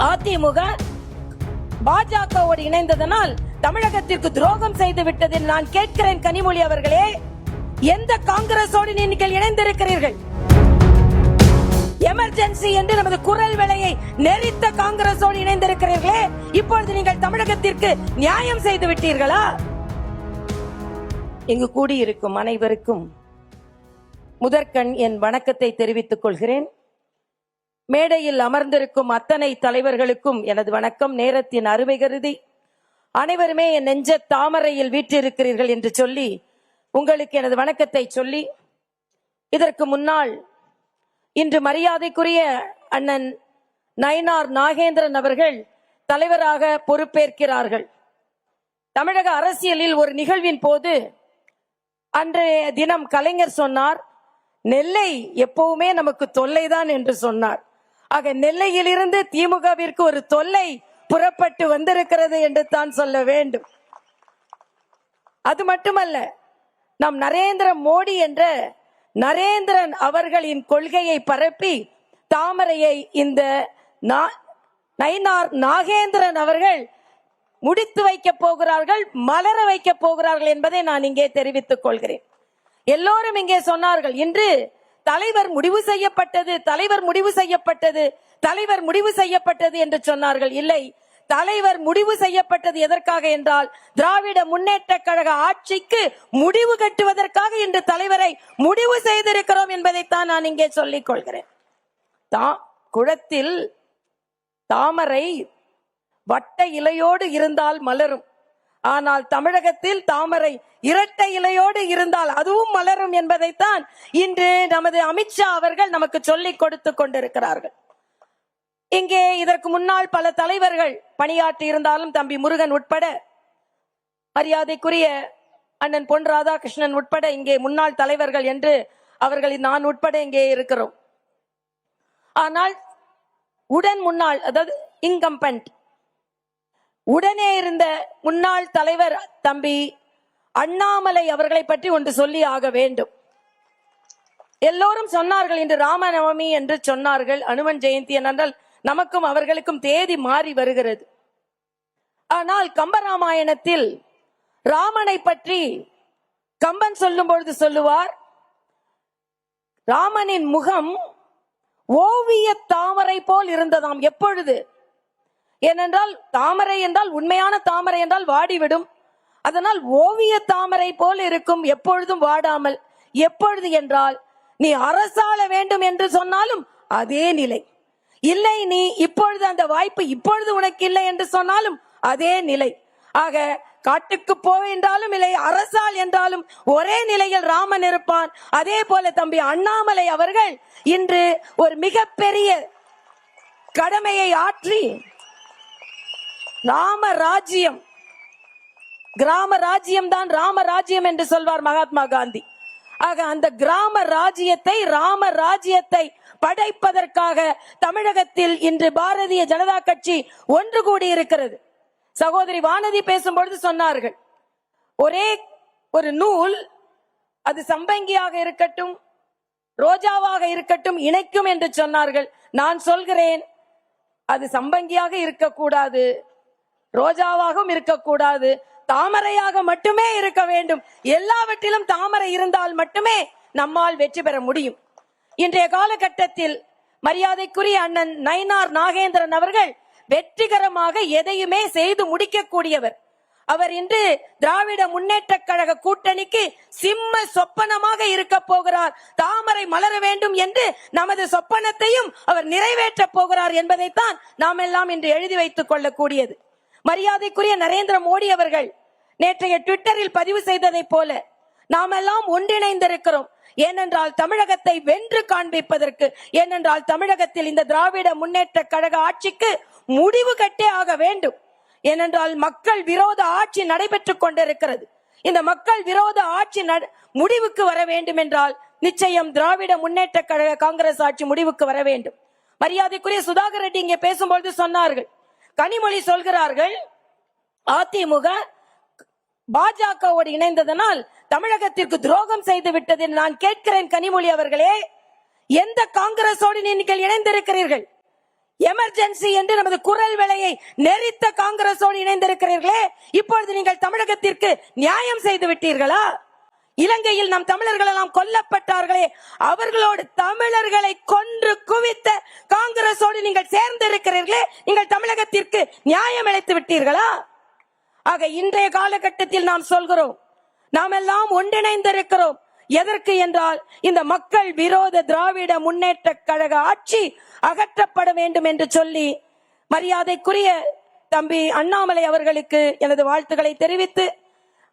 அதிமுக பாஜகவோடு இணைந்ததனால் தமிழகத்திற்கு துரோகம் செய்து விட்டது. நான் கேட்கிறேன் கனிமொழி அவர்களே, எந்த காங்கிரஸோடு நீங்கள் இணைந்திருக்கிறீர்கள்? எமர்ஜென்சி என்று நமது குரல் விலையை நெறித்த காங்கிரஸோடு இணைந்திருக்கிறீர்களே, இப்பொழுது நீங்கள் தமிழகத்திற்கு நியாயம் செய்து விட்டீர்களா? இங்கு கூடியிருக்கும் அனைவருக்கும் முதற்கண் என் வணக்கத்தை தெரிவித்துக் கொள்கிறேன். மேடையில் அமர்ந்திருக்கும் அத்தனை தலைவர்களுக்கும் எனது வணக்கம். நேரத்தின் அருமை கருதி அனைவருமே என் நெஞ்ச தாமரையில் வீற்றிருக்கிறீர்கள் என்று சொல்லி உங்களுக்கு எனது வணக்கத்தை சொல்லி, இதற்கு முன்னால் இன்று மரியாதைக்குரிய அண்ணன் நயினார் நாகேந்திரன் அவர்கள் தலைவராக பொறுப்பேற்கிறார்கள். தமிழக அரசியலில் ஒரு நிகழ்வின் போது அன்றைய தினம் கலைஞர் சொன்னார், நெல்லை எப்பவுமே நமக்கு தொல்லைதான் என்று சொன்னார். ஆக நெல்லையிலிருந்து திமுகவிற்கு ஒரு தொல்லை புறப்பட்டு வந்திருக்கிறது என்று தான் சொல்ல வேண்டும். அது மட்டுமல்ல, நம் நரேந்திர மோடி என்ற நரேந்திரன் அவர்களின் கொள்கையை பரப்பி தாமரையை இந்த நயினார் நாகேந்திரன் அவர்கள் முடித்து வைக்க போகிறார்கள், மலர வைக்க போகிறார்கள் என்பதை நான் இங்கே தெரிவித்துக் கொள்கிறேன். எல்லோரும் இங்கே சொன்னார்கள், இன்று தலைவர் முடிவு செய்யப்பட்டது, தலைவர் முடிவு செய்யப்பட்டது, தலைவர் முடிவு செய்யப்பட்டது என்று சொன்னார்கள். இல்லை, தலைவர் முடிவு செய்யப்பட்டது எதற்காக என்றால் திராவிட முன்னேற்ற கழக ஆட்சிக்கு முடிவு கட்டுவதற்காக இன்று தலைவரை முடிவு செய்திருக்கிறோம் என்பதைத்தான் நான் இங்கே சொல்லிக் கொள்கிறேன். குளத்தில் தாமரை வட்ட இலையோடு இருந்தால் மலரும், ஆனால் தமிழகத்தில் தாமரை இரட்டை இலையோடு இருந்தால் அதுவும் மலரும் என்பதைத்தான் இன்று நமது அமித்ஷா அவர்கள் நமக்கு சொல்லிக் கொடுத்து கொண்டிருக்கிறார்கள். இங்கே இதற்கு முன்னால் பல தலைவர்கள் பணியாற்றி இருந்தாலும் தம்பி முருகன் உட்பட, மரியாதைக்குரிய அண்ணன் பொன் ராதாகிருஷ்ணன் உட்பட இங்கே முன்னாள் தலைவர்கள் என்று அவர்களின் நான் உட்பட இங்கே இருக்கிறோம். ஆனால் முன்னாள், அதாவது இன்கம்பென்ட் உடனே இருந்த முன்னாள் தலைவர் தம்பி அண்ணாமலை அவர்களை பற்றி ஒன்று சொல்லி ஆக வேண்டும். எல்லோரும் சொன்னார்கள், இன்று ராமநவமி என்று சொன்னார்கள், அனுமன் ஜெயந்தி என்றால் நமக்கும் அவர்களுக்கும் தேதி மாறி வருகிறது. ஆனால் கம்பராமாயணத்தில் ராமனை பற்றி கம்பன் சொல்லும் பொழுது சொல்லுவார், ராமனின் முகம் ஓவிய தாமரை போல் இருந்ததாம். எப்பொழுது? ஏனென்றால் தாமரை என்றால், உண்மையான தாமரை என்றால் வாடிவிடும், அதனால் ஓவிய தாமரை போல் இருக்கும், எப்பொழுதும் வாடாமல். எப்பொழுது என்றால் நீ அரசாள வேண்டும் என்று சொன்னாலும் அதே நிலை இல்லை, நீ இப்பொழுது அந்த வாய்ப்பு இப்பொழுது உனக்கு இல்லை என்று சொன்னாலும் அதே நிலை. ஆக காட்டுக்கு போவென்றாலும் இல்லை, அரசால் என்றாலும் ஒரே நிலையில் ராமன் இருப்பான். அதே போல தம்பி அண்ணாமலை அவர்கள் இன்று ஒரு மிகப்பெரிய கடமையை ஆற்றி ராமராஜ்யம், கிராம ராஜ்யம் தான் ராமராஜ்யம் என்று சொல்வார் மகாத்மா காந்தி. ஆக அந்த கிராம ராஜ்யத்தை, ராம ராஜ்யத்தை படைப்பதற்காக தமிழகத்தில் இன்று பாரதிய ஜனதா கட்சி ஒன்று கூடி இருக்கிறது. சகோதரி வானதி பேசும்பொழுது சொன்னார்கள், ஒரே ஒரு நூல், அது சம்பங்கியாக இருக்கட்டும் ரோஜாவாக இருக்கட்டும் இணைக்கும் என்று சொன்னார்கள். நான் சொல்கிறேன், அது சம்பங்கியாக இருக்கக்கூடாது, ரோஜாவாகவும் இருக்கக்கூடாது, தாமரையாக மட்டுமே இருக்க வேண்டும். எல்லாவற்றிலும் தாமரை இருந்தால் மட்டுமே நம்மால் வெற்றி பெற முடியும். இன்றைய காலகட்டத்தில் மரியாதைக்குரிய அண்ணன் நயினார் நாகேந்திரன் அவர்கள் வெற்றிகரமாக எதையுமே செய்து முடிக்கக்கூடியவர். அவர் இன்று திராவிட முன்னேற்ற கழக கூட்டணிக்கு சிம்ம சொப்பனமாக இருக்க போகிறார். தாமரை மலர வேண்டும் என்று நமது சொப்பனத்தையும் அவர் நிறைவேற்ற போகிறார் என்பதைத்தான் நாம் எல்லாம் இன்று எழுதி வைத்துக் கொள்ளக்கூடியது. மரியாதைக்குரிய நரேந்திர மோடி அவர்கள் நேற்றைய ட்விட்டரில் பதிவு செய்ததை போல நாம் எல்லாம் ஒன்றிணைந்திருக்கிறோம். ஏனென்றால் தமிழகத்தை வென்று காண்பிப்பதற்கு, ஏனென்றால் தமிழகத்தில் இந்த திராவிட முன்னேற்ற கழக ஆட்சிக்கு முடிவு கட்டே ஆக வேண்டும். ஏனென்றால் மக்கள் விரோத ஆட்சி நடைபெற்றுக் கொண்டிருக்கிறது. இந்த மக்கள் விரோத ஆட்சி முடிவுக்கு வர வேண்டும் என்றால் நிச்சயம் திராவிட முன்னேற்ற கழக காங்கிரஸ் ஆட்சி முடிவுக்கு வர வேண்டும். மரியாதைக்குரிய சுதாகர் ரெட்டி இங்கே பேசும்பொழுது சொன்னார்கள், கனிமொழி சொல்கிறார்கள், அதிமுக பாஜகவோடு இணைந்ததனால் தமிழகத்திற்கு துரோகம் செய்து விட்டது. நான் கேட்கிறேன் கனிமொழி அவர்களே, எந்த காங்கிரஸோடு நீங்கள் இணைந்திருக்கிறீர்கள்? எமர்ஜென்சி என்று நமது குரல் விலையை நெரித்த காங்கிரஸோடு இணைந்திருக்கிறீர்களே, இப்பொழுது நீங்கள் தமிழகத்திற்கு நியாயம் செய்து விட்டீர்களா? இலங்கையில் நம் தமிழர்கள் எல்லாம் கொல்லப்பட்டார்களே, அவர்களோடு தமிழர்களை கொன்று குவித்த காங்கிரஸோடு நீங்கள் சேர்ந்து இருக்கிறீர்களே, நீங்கள் தமிழகத்திற்கு நியாயம் அளித்து விட்டீர்களா? ஆக இன்றைய காலகட்டத்தில் நாம் சொல்கிறோம், நாம் எல்லாம் ஒன்றிணைந்திருக்கிறோம். எதற்கு என்றால், இந்த மக்கள் விரோத திராவிட முன்னேற்ற கழக ஆட்சி அகற்றப்பட வேண்டும் என்று சொல்லி மரியாதைக்குரிய தம்பி அண்ணாமலை அவர்களுக்கு எனது வாழ்த்துக்களை தெரிவித்து,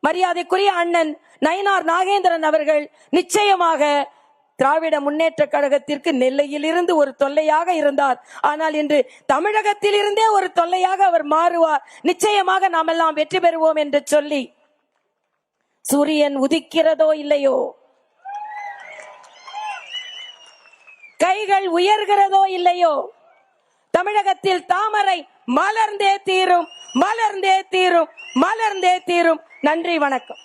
மரியாதைக்குரிய அண்ணன் நயினார் நாகேந்திரன் அவர்கள் நிச்சயமாக திராவிட முன்னேற்ற கழகத்திற்கு நெல்லையில் இருந்து ஒரு தொல்லையாக இருந்தார். ஆனால் இன்று தமிழகத்தில் இருந்தே ஒரு தொல்லையாக அவர் மாறுவார். நிச்சயமாக நாம் எல்லாம் வெற்றி பெறுவோம் என்று சொல்லி, சூரியன் உதிக்கிறதோ இல்லையோ, கைகள் உயர்கிறதோ இல்லையோ, தமிழகத்தில் தாமரை மலர்ந்தே தீரும், மலர்ந்தே தீரும், மலர்ந்தே தீரும். நன்றி, வணக்கம்.